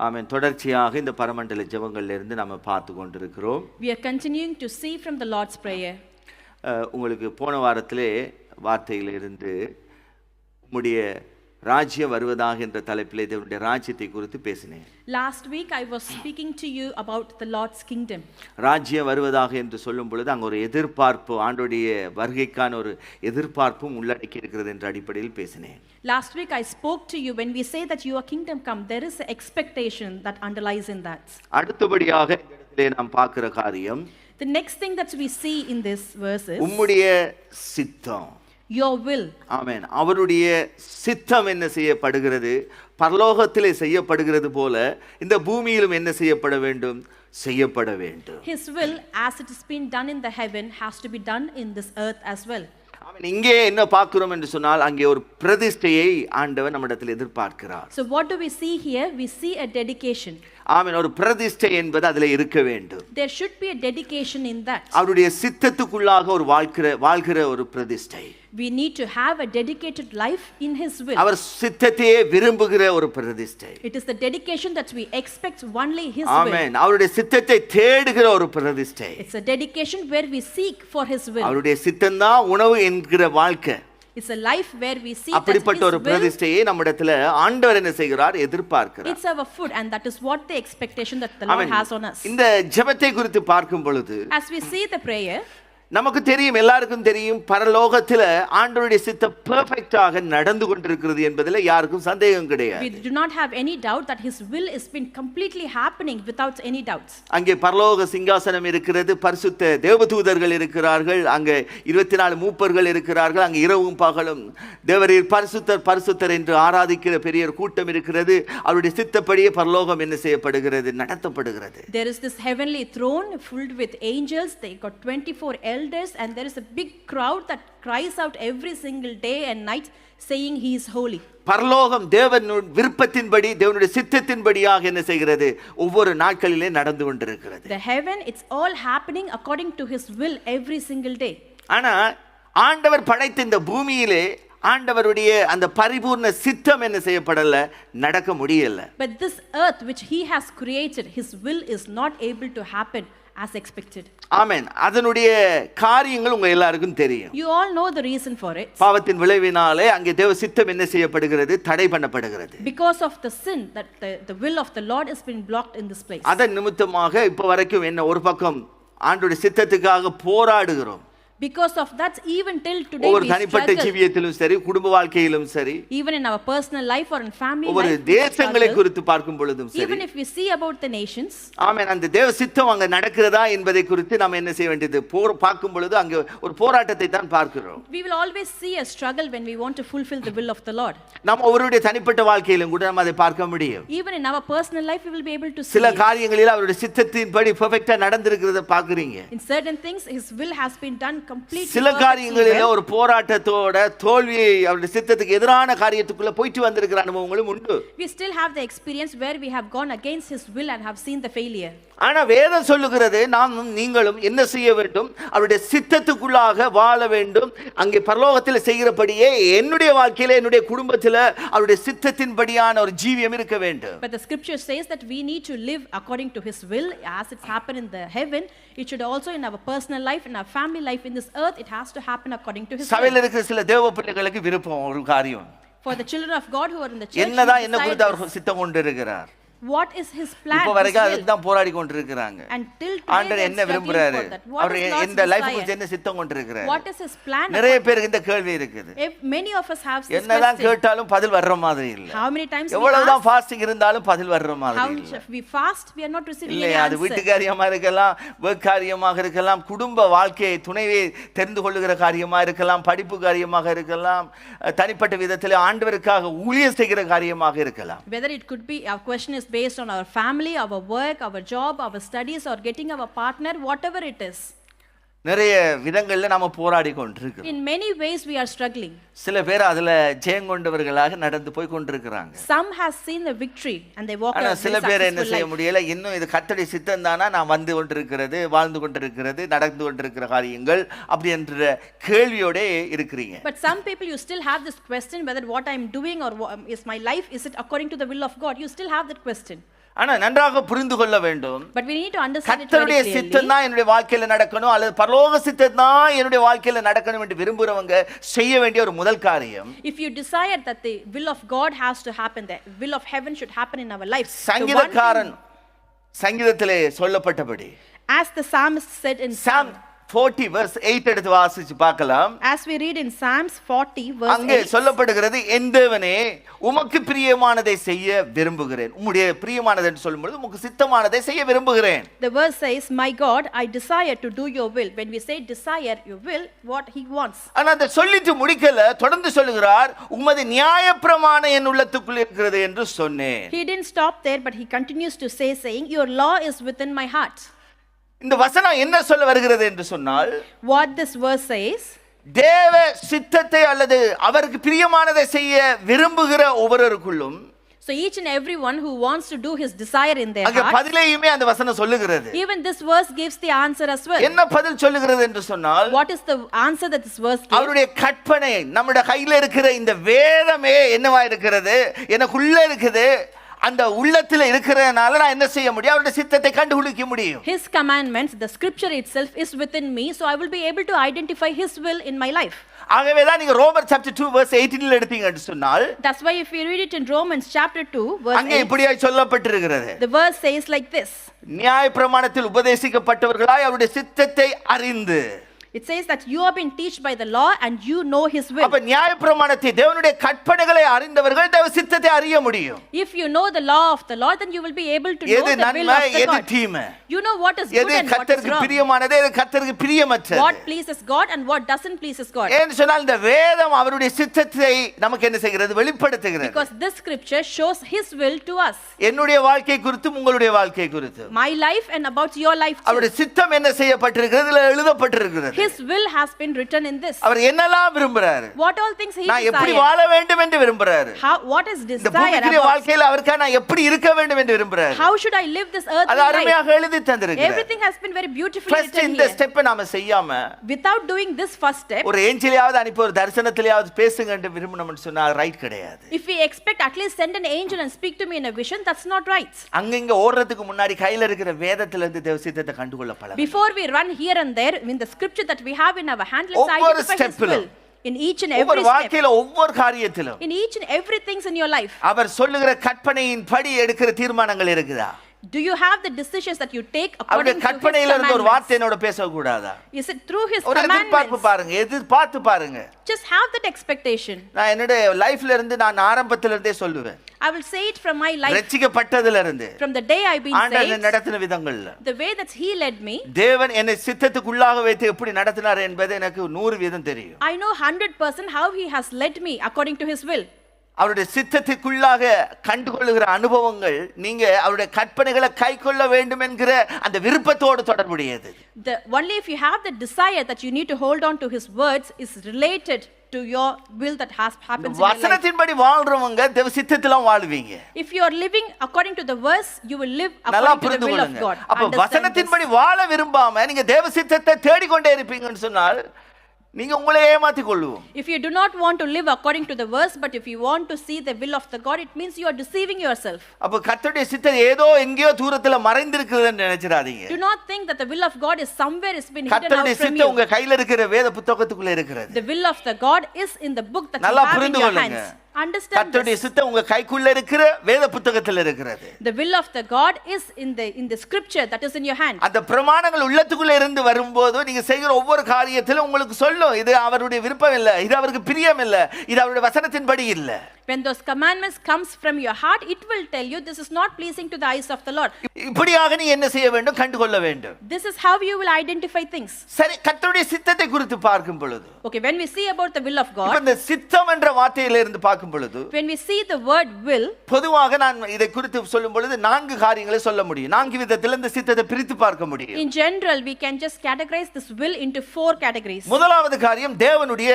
ஆமென். தொடர்ச்சியாக இந்த பரமண்டல ஜெபங்கள்ல இருந்து நாம பார்த்து கொண்டிருக்கிறோம். We are continuing to see from the Lord's Prayer. உங்களுக்கு போன வாரத்திலே வார்த்தையிலிருந்து உம்முடைய ராஜ்யம் வருவதாக என்ற தலைப்பிலே தேவனுடைய ராஜ்யத்தை குறித்து பேசினேன். Last week I was speaking to you about the Lord's kingdom. ராஜ்யம் வருவதாக என்று சொல்லும் பொழுது அங்க ஒரு எதிர்பார்ப்பு, ஆண்டவருடைய வருகைக்கான ஒரு எதிர்பார்ப்பும் உள்ளடக்கி இருக்கிறது என்ற அடிப்படையில் பேசினேன். Last week I spoke to you when we say that your kingdom come, there is an expectation that underlies in that. அடுத்தபடியாக இந்த இடத்திலே நாம் பார்க்கிற காரியம், The next thing that we see in this verse is உம்முடைய சித்தம். your will. ஆமென். அவருடைய சித்தம் என்ன செய்யப்படுகிறது? பரலோகத்திலே செய்யப்படுகிறது போல இந்த பூமியிலும் என்ன செய்யப்பட வேண்டும்? செய்யப்பட வேண்டும். His will, as it has been done in the heaven, has to be done in this earth as well. ஆமென். இங்கே என்ன பார்க்கிறோம் என்று சொன்னால், அங்கே ஒரு பிரதிஷ்டையை ஆண்டவர் நம்மிடத்தில் எதிர்பார்க்கிறார். So what do we see here? We see a dedication. ஆமென். ஒரு பிரதிஷ்டை என்பது அதிலே இருக்க வேண்டும். There should be a dedication in that. அவருடைய சித்தத்துக்குள்ளாக ஒரு வாழ்கிற ஒரு பிரதிஷ்டை. We need to have a dedicated life in His will. அவர் சித்தத்தையே விரும்புகிற ஒரு பிரதிஷ்டை. It is the dedication that we expect only His will. ஆமென். அவருடைய சித்தத்தை தேடுகிற ஒரு பிரதிஷ்டை. It's a dedication where we seek for His will. அவருடைய சித்தம்தான் உணவு என்கிற வாழ்க்கை. It's a life where we seek that அப்படிப்பட்ட ஒரு His will. பிரதிஷ்டையை நம்மிடத்துல ஆண்டவர் என்ன செய்கிறார்? எதிர்பார்க்கிறார். It's our food, and that is what the expectation that the Lord has on us. இந்த ஜெபத்தை குறித்து பார்க்கும் பொழுது, As we see the prayer, நமக்கு தெரியும், எல்லாருக்கும் தெரியும், பரலோகத்துல ஆண்டவருடைய சித்தம் பெர்ஃபெக்ட்டாக நடந்து கொண்டிருக்கிறது என்பதில் யாருக்கும் சந்தேகம் கிடையாது. we do not have any doubt that His will is been completely happening without any doubts. அங்கே பரலோக சிங்காசனம் இருக்கிறது, பரிசுத்த தேவதூதர்கள் இருக்கிறார்கள், அங்கே 24 மூப்பர்கள் இருக்கிறார்கள், அங்கே இரவும் பகலும் தேவரீர் பரிசுத்தர் பரிசுத்தர் என்று ஆராதிக்கிற பெரிய கூட்டம் இருக்கிறது. அவருடைய சித்தப்படியே பரலோகம் என்ன செய்யப்படுகிறது? நடத்தப்படுகிறது. There is this heavenly throne filled with angels. They got 24 elders, and there is a big crowd that cries out every single day and night saying He is holy. பரலோகம் தேவன் விருப்பத்தின்படி, தேவனுடைய சித்தத்தின்படியாக என்ன செய்கிறது? ஒவ்வொரு நாட்களிலே நடந்து கொண்டிருக்கிறது. The heaven, it's all happening according to His will every single day. ஆனா ஆண்டவர் படைத்த இந்த பூமியிலே ஆண்டவருடைய அந்த பரிபூர்ண சித்தம் என்ன செய்யப்படல, நடக்க முடியல. But this earth which He has created, His will is not able to happen as expected. ஆமென். அதனுடைய காரியங்கள் உங்க எல்லாருக்கும் தெரியும். You all know the reason for it. பாவத்தின் விளைவினாலே அங்கே தேவ சித்தம் என்ன செய்யப்படுகிறது? தடை பண்ணப்படுகிறது. Because of the sin, that the will of the Lord has been blocked in this place. அதன் நிமித்தமாக இப்ப வரைக்கும் என்ன, ஒரு பக்கம் ஆண்டவருடைய சித்தத்துக்காக போராடுகிறோம். Because of that, even till today ஒவ்வொரு we தனிப்பட்ட struggle. ஜீவியத்திலும் சரி, குடும்ப வாழ்க்கையிலும் சரி, Even in our personal life or in family ஒவ்வொரு life, we தேசங்களை struggle. குறித்து பார்க்கும் பொழுதும் சரி, Even if we see about the nations, ஆமென், அந்த தேவ சித்தம் அங்க நடக்கிறதா என்பதை குறித்து நாம் என்ன செய்ய வேண்டியது? பார்க்கும் பொழுது அங்கே ஒரு போராட்டத்தை தான் பார்க்கிறோம். we will always see a struggle when we want to fulfill the will of the Lord. நாம் ஒவ்வொருடைய தனிப்பட்ட வாழ்க்கையிலும் கூட நாம் அதை பார்க்க முடியும். Even in our personal life, we will be able to see சில it. காரியங்களில் அவருடைய சித்தத்தின்படி பெர்ஃபெக்ட்டா நடந்திருக்கிறத பார்க்கறீங்க. In certain things, His will has been done completely சில perfectly காரியங்களில் well. ஒரு போராட்டத்தோட தோல்வியை, அவருடைய சித்தத்துக்கு எதிரான காரியத்துக்குள்ள போயிட்டு வந்திருக்கிற அனுபவங்களும் உண்டு. We still have the experience where we have gone against His will and have seen the failure. ஆனா வேதம் சொல்லுகிறது, நாமும் நீங்களும் என்ன செய்ய வேண்டும்? அவருடைய சித்தத்துக்குள்ளாக வாழ வேண்டும். அங்கே பரலோகத்தில் செய்கிறபடியே என்னுடைய வாழ்க்கையில, என்னுடைய குடும்பத்தில் அவருடைய சித்தத்தின்படியான ஒரு ஜீவியம் இருக்க வேண்டும். But the scripture says that we need to live according to His will, as it's happened in the heaven. It should also in our personal life, in our family life, in this earth, it has to happen according to His will. சபையில் இருக்கிற சில தேவ பிள்ளைகளுக்கு விருப்பம் ஒரு காரியம், For the children of God who are in the church, என்னதான் என்ன decide குறித்து this. அவர் சித்தம் கொண்டு இருக்கிறார். What is His plan? இப்ப His வரைக்கும் will? அதுக்கு தான் போராடி கொண்டிருக்கிறாங்க. Until today ஆண்டவர் they are என்ன struggling விரும்புறாரு? for that. What our is God's இந்த லைஃப் desire? குறித்து என்ன சித்தம் கொண்டிருக்கிறார்? What is His plan? நிறைய பேருக்கு இந்த கேள்வி இருக்குது. If many of us have this என்னதான் question, கேட்டாலும் பதில் வர்ற மாதிரி இல்ல. how many times we எவ்வளவுதான் ask, ஃபாஸ்டிங் இருந்தாலும் பதில் வர்ற மாதிரி how இல்ல. we fast, we are not receiving any இல்லையா? அது answer. வீட்டு காரியமா இருக்கலாம், ஒர்க் காரியமாக இருக்கலாம், குடும்ப வாழ்க்கையை துணைவை தெரிந்து கொள்ளுகிற காரியமா இருக்கலாம், படிப்பு காரியமாக இருக்கலாம், தனிப்பட்ட விதத்தில் ஆண்டவருக்காக ஊழியம் செய்கிற காரியமாக இருக்கலாம். Whether it could be, our question is based on our family, our work, our job, our studies, or getting our partner, whatever it is. நிறைய விதங்கள்ல நாம போராடி கொண்டிருக்கிறோம். In many ways we are struggling. சில பேர் அதுல ஜெயம் கொண்டவர்களாக நடந்து போய் கொண்டிருக்கிறாங்க. Some has seen the victory and they walk ஆனா a சில very பேர் என்ன successful செய்ய life. முடியல, இன்னும் இது கர்த்தருடைய சித்தம் தானா, நான் வந்து கொண்டிருக்கிறது, வாழ்ந்து கொண்டிருக்கிறது, நடந்து கொண்டிருக்கிற காரியங்கள் அப்படி என்ற கேள்வியோட இருக்கிறீங்க. But some people, you still have this question whether what I am doing or is my life, is it according to the will of God? You still have that question. ஆனா நன்றாக புரிந்து கொள்ள வேண்டும், But we need to understand it கர்த்தருடைய very சித்தம் clearly. தான் என்னுடைய வாழ்க்கையில நடக்கணும் அல்லது பரலோக சித்தம் தான் என்னுடைய வாழ்க்கையில நடக்கணும் என்று விரும்புறவங்க செய்ய வேண்டிய ஒரு முதல் காரியம், If you desire that the will of God has to happen, the will of heaven should happen in our life. சங்கீதக்காரன் சங்கீதத்திலே சொல்லப்பட்டபடி, As the psalmist said in Psalm 40 verse 8 எடுத்து வாசிச்சு பார்க்கலாம். As we read in Psalms 40 verse அங்கே 8, சொல்லப்படுகிறது, என் தேவனே உமக்கு பிரியமானதை செய்ய விரும்புகிறேன். உம்முடைய பிரியமானது என்று சொல்லும்போது உமக்கு சித்தமானதை செய்ய விரும்புகிறேன். the verse says, My God, I desire to do your will. When we say desire your will, what he wants. ஆனா அதை சொல்லிட்டு முடிக்கல, தொடர்ந்து சொல்லுகிறார், உமது நியாயப்பிரமாணம் என் உள்ளத்துக்குள் இருக்கிறது என்று சொன்னேன். He didn't stop there, but he continues to say, saying, Your law is within my heart. இந்த வசனம் என்ன சொல்ல வருகிறது என்று சொன்னால், What this verse says, தேவ சித்தத்தை அல்லது அவருக்கு பிரியமானதை செய்ய விரும்புகிற ஒவ்வொருவருக்குள்ளும், so each and everyone who wants to do his desire in their அங்க heart, பதிலையுமே அந்த வசனம் சொல்லுகிறது. even this verse gives the answer as well. என்ன பதில் சொல்லுகிறது என்று சொன்னால், What is the answer that this verse gives? அவருடைய கற்பனை, நம்முடைய கையில இருக்கிற இந்த வேதமே என்னவா இருக்கிறது, எனக்குள்ள இருக்குது, அந்த உள்ளத்துல இருக்கிறதுனால நான் என்ன செய்ய முடியும், அவருடைய சித்தத்தை கண்டுபிடிக்க முடியும். His commandments, the scripture itself is within me, so I will be able to identify his will in my life. ஆகவே தான் நீங்க ரோமர் chapter 2 verse 18 எடுத்தீங்கன்னு சொன்னால், That's why if you read it in Romans chapter 2 verse அங்கே 8, இப்படியாய் சொல்லப்பட்டிருக்கிறது, the verse says like this. நியாயப்பிரமாணத்தில் உபதேசிக்கப்பட்டவர்களாய் அவருடைய சித்தத்தை அறிந்து. It says that you have been taught by the law and you know his will. அப்ப நியாயப்பிரமாணத்தை, தேவனுடைய கற்பனைகளை அறிந்தவர்கள் தேவ சித்தத்தை அறிய முடியும். If you know the law of the Lord, then you will be able to know எது the will நன்மை, of the எது God. தீமை, You know what is good எது and what is கர்த்தருக்கு wrong. பிரியமானது, எது கர்த்தருக்கு பிரியமற்றது. What pleases God and what doesn't pleases God. ஏன்னு சொன்னால் இந்த வேதம் அவருடைய சித்தத்தை நமக்கு என்ன செய்கிறது, வெளிப்படுத்துகிறது. Because this scripture shows his will to us. என்னுடைய வாழ்க்கை குறித்தும் உங்களுடைய வாழ்க்கை குறித்தும் My life and about your life too. அவருடைய சித்தம் என்ன செய்யப்பட்டிருக்கிறது, இதுல எழுதப்பட்டிருக்கிறது. His will has been written in this. அவர் என்னெல்லாம் விரும்புறாரு, What all things he நான் எப்படி desires. வாழ வேண்டும் என்று விரும்புறாரு, How, what is இந்த desire பூமிக்குரிய about? வாழ்க்கையில அவருக்காக நான் எப்படி இருக்க வேண்டும் என்று விரும்புறாரு. How should I live this earthly அது life? அருமையாக எழுதி தந்திருக்கிறார். Everything has been very beautifully First written இந்த here. ஸ்டெப்பை நாம செய்யாம Without doing this first step, ஒரு ஏஞ்சலையாவது அனுப்பி ஒரு தரிசனத்திலேயாவது பேசுங்க என்று விரும்பணும்னு சொன்னா ரைட் கிடையாது. if we expect at least send an angel and speak to me in a vision, that's not right. அங்கங்க ஓடுறதுக்கு முன்னாடி கையில இருக்கிற வேதத்துல இருந்து தேவ சித்தத்தை கண்டுகொள்ள பழகுங்க. Before we run here and there, in the scripture that we have in our hand, let's ஒவ்வொரு identify his step-லும், will. In each and ஒவ்வொரு every step, வாழ்க்கையில ஒவ்வொரு காரியத்திலும் in each and every things in your life, அவர் சொல்லுகிற கற்பனையின் படி எடுக்கிற தீர்மானங்கள் இருக்குதா? do you have the decisions that you take அவருடைய according to his கற்பனையில இருந்து ஒரு வார்த்தை commandments? என்னோட பேசக்கூடாதா? Is it through his ஒரு எதிர்பார்ப்பு commandments? பாருங்க, எதிர்பார்த்து பாருங்க. Just have that expectation. நான் என்னுடைய லைஃப்ல இருந்து நான் ஆரம்பத்துல இருந்தே சொல்லுவேன், I will say it from my life, ரட்சிக்கப்பட்டதுல இருந்து from the day I've been ஆண்டவர் saved, நடத்தின விதங்கள்ல the way that he led me. தேவன் என்னை சித்தத்துக்குள்ளாக வைத்து எப்படி நடத்தினார் என்பது எனக்கு 100% தெரியும். I know 100% how he has led me according to his will. அவருடைய சித்தத்துக்குள்ளாக கண்டுகொள்ளுகிற அனுபவங்கள் நீங்க அவருடைய கற்பனைகளை கைக்கொள்ள வேண்டும் என்கிற அந்த விருப்பத்தோடு தொடர்புடையது. Only if you have the desire that you need to hold on to his words is related to your will that has happens in your life. வசனத்தின்படி வாழ்றவங்க தேவ சித்தத்தில வாழ்வீங்க. If you are living according to the verse, you will live நல்லா according to the புரிந்து will of கொள்ளுங்க. God. அப்ப Understand வசனத்தின்படி this. வாழ விரும்பாம நீங்க தேவ சித்தத்தை தேடிக்கொண்டே இருப்பீங்கன்னு சொன்னால் நீங்க உங்களை ஏமாத்திக் கொள்ளுவோம். If you do not want to live according to the verse, but if you want to see the will of the God, it means you are deceiving yourself. அப்ப கர்த்தருடைய சித்தம் ஏதோ எங்கேயோ தூரத்துல மறைந்திருக்குதுன்னு நினைச்சிராதீங்க. Do not think that the will of God is somewhere it's been hidden out கர்த்தருடைய from சித்தம் you. உங்க கையில இருக்கிற வேத புத்தகத்துக்குள்ள இருக்கிறது. The will of the God is in the book that you நல்லா have in புரிந்து your கொள்ளுங்க. hands. Understand கர்த்தருடைய this. சித்தம் உங்க கைக்குள்ள இருக்கிற வேத புத்தகத்துல இருக்கிறது. The will of the God is in the scripture that is in your hand. அந்த பிரமாணங்கள் உள்ளத்துக்குள்ள இருந்து வரும்போது நீங்க செய்கிற ஒவ்வொரு காரியத்திலும் உங்களுக்கு சொல்லும், இது அவருடைய விருப்பம் இல்ல, இது அவருக்கு பிரியம் இல்ல, இது அவருடைய வசனத்தின்படி இல்ல. When those commandments comes from your heart, it will tell you this is not pleasing to the eyes of the Lord. இப்படியாக நீ என்ன செய்ய வேண்டும், கண்டுகொள்ள வேண்டும். This is how you will identify things. சரி, கர்த்தருடைய சித்தத்தை குறித்து பார்க்கும் பொழுது, Okay, when we see about the will of இப்ப God, இந்த சித்தம் என்ற வார்த்தையில இருந்து பார்க்கும் பொழுது, when we see the word will, பொதுவாக நான் இதை குறித்து சொல்லும் பொழுது 4 காரியங்களை சொல்ல முடியும். 4 விதத்தில் இந்த சித்தத்தை பிரித்து பார்க்க முடியும். in general, we can just categorize this will into 4 categories. முதலாவது காரியம் தேவனுடைய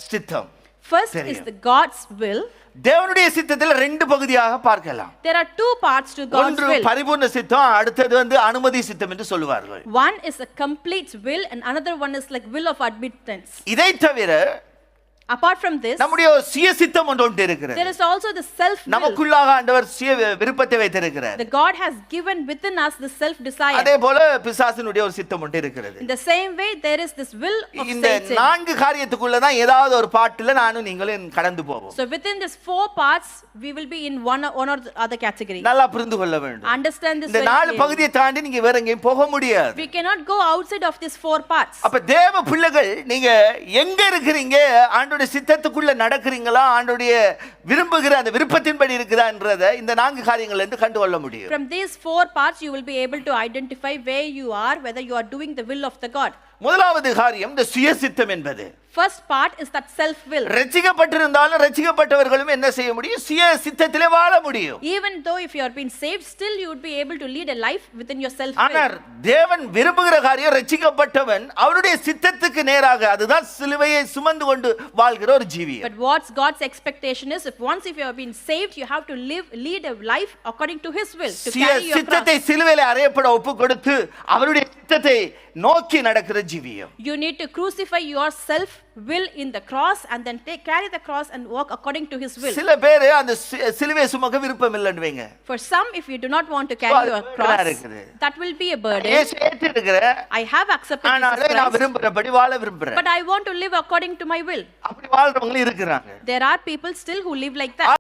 சித்தம். First is the God's will. தேவனுடைய சித்தத்தில் 2 பகுதியாக பார்க்கலாம். There are 2 parts to God's ஒன்று will. பரிபூர்ண சித்தம், அடுத்தது அனுமதி சித்தம் என்று சொல்வார்கள். One is a complete will and another one is like will of admittance. இதை தவிர Apart from this, நம்முடைய சுய சித்தம் ஒன்று இருக்கிறது. there is also the self will. நமக்குள்ளாக ஆண்டவர் சுய விருப்பத்தை வைத்திருக்கிறார். The God has given within us the self desire. அதே போல பிசாசினுடைய ஒரு சித்தம் ஒன்று இருக்கிறது. In the same way, there is this will of இந்த Satan. நான்கு காரியத்துக்குள்ள தான் ஏதாவது ஒரு பாட்டுல நானும் நீங்களும் கடந்து போவோம். So within these 4 parts, we will be in one or the other category. நல்லா புரிந்து கொள்ள வேண்டும். Understand this இந்த very நாலு clearly. பகுதியை தாண்டி நீங்க வேற எங்கேயும் போக முடியாது. We cannot go outside of these 4 parts. அப்ப தேவ பிள்ளைகள் நீங்க எங்க இருக்கிறீங்க, ஆண்டவருடைய சித்தத்துக்குள்ள நடக்கிறீங்களா, ஆண்டவருடைய விரும்புகிற அந்த விருப்பத்தின்படி இருக்குதான்றதை இந்த நான்கு காரியங்கள்ல இருந்து கண்டுகொள்ள முடியும். From these 4 parts, you will be able to identify where you are, whether you are doing the will of the God. முதலாவது காரியம் இந்த சுய சித்தம் என்பது. First part is that self will. ரட்சிக்கப்பட்டிருந்தாலும் ரட்சிக்கப்பட்டவர்களும் என்ன செய்ய முடியும்? சுய சித்தத்திலே வாழ முடியும். Even though if you are being saved, still you would be able to lead a life within your self ஆனால் will. தேவன் விரும்புகிற காரியம் ரட்சிக்கப்பட்டவன் அவருடைய சித்தத்துக்கு நேராக, அதுதான் சிலுவையை சுமந்து கொண்டு வாழ்கிற ஒரு ஜீவியம். But what's God's expectation is, if you have been saved, you have to lead a life according to His will, to சுய carry your cross. சித்தத்தை சிலுவையிலே அறையப்பட ஒப்பு கொடுத்து அவருடைய சித்தத்தை நோக்கி நடக்கிற ஜீவியம். You need to crucify your self will in the cross and then carry the cross and walk according to His will. சில பேர் அந்த சிலுவையை சுமக்க விருப்பம் இல்லைன்னு வைங்க. For some, if you do not want to carry your cross, that will be a burden. I have accepted Jesus நான் Christ, விரும்புறபடி வாழ விரும்புறேன். but I want to live according to my will. அப்படி வாழ்றவங்க இருக்கிறாங்க. There are people still who live like that.